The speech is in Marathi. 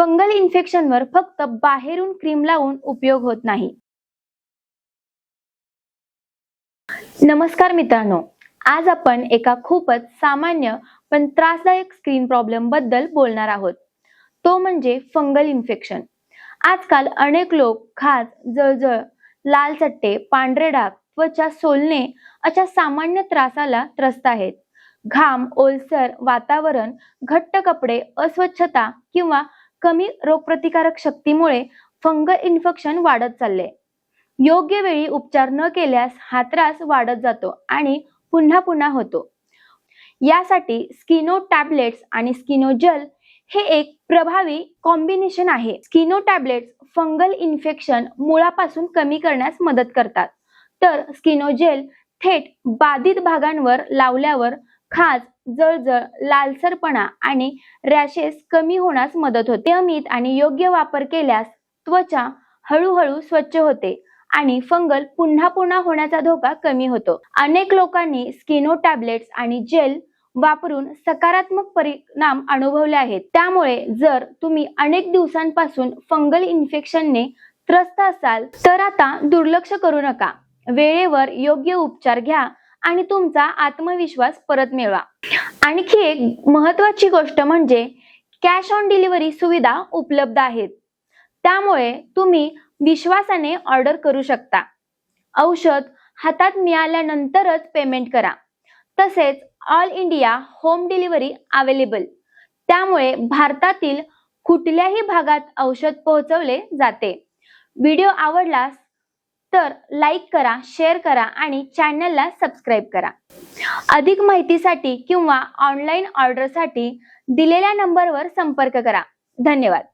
फंगल इन्फेक्शनवर फक्त बाहेरून क्रीम लावून उपयोग होत नाही. नमस्कार मित्रांनो, आज आपण एका खूपच सामान्य पण त्रासदायक स्किन प्रॉब्लेम बद्दल बोलणार आहोत. तो म्हणजे फंगल इन्फेक्शन. आजकाल अनेक लोक खाज, जळजळ, लाल चट्टे, पांढरे डाग, त्वचा सोलणे अशा सामान्य त्रासाला त्रस्त आहेत. घाम, ओलसर वातावरण, घट्ट कपडे, अस्वच्छता किंवा कमी रोगप्रतिकारक शक्तीमुळे फंगल इन्फेक्शन वाढत चालले. योग्य वेळी उपचार न केल्यास हा त्रास वाढत जातो आणि पुन्हा पुन्हा होतो. यासाठी स्किनो टॅबलेट्स आणि स्किनो जेल हे एक प्रभावी कॉम्बिनेशन आहे. स्किनो टॅबलेट्स फंगल इन्फेक्शन मुळापासून कमी करण्यास मदत करतात, तर स्किनो जेल थेट बाधित भागांवर लावल्यावर खाज, जळजळ, लालसरपणा आणि रॅशेस कमी होण्यास मदत होते. नियमित आणि योग्य वापर केल्यास त्वचा हळूहळू स्वच्छ होते आणि फंगल पुन्हा पुन्हा होण्याचा धोका कमी होतो. अनेक लोकांनी स्किनो टॅबलेट्स आणि जेल वापरून सकारात्मक परिणाम अनुभवले आहेत. त्यामुळे जर तुम्ही अनेक दिवसांपासून फंगल इन्फेक्शनने त्रस्त असाल तर आता दुर्लक्ष करू नका. वेळेवर योग्य उपचार घ्या आणि तुमचा आत्मविश्वास परत मिळवा. आणखी एक महत्त्वाची गोष्ट म्हणजे कॅश ऑन डिलिव्हरी सुविधा उपलब्ध आहेत. त्यामुळे तुम्ही विश्वासाने ऑर्डर करू शकता. औषध हातात मिळाल्यानंतरच पेमेंट करा. तसेच all India home delivery available. त्यामुळे भारतातील कुठल्याही भागात औषध पोहोचवले जाते. व्हिडिओ आवडलास तर लाईक करा, शेअर करा आणि चॅनलला सबस्क्राईब करा. अधिक माहितीसाठी किंवा ऑनलाईन ऑर्डरसाठी दिलेल्या नंबरवर संपर्क करा. धन्यवाद.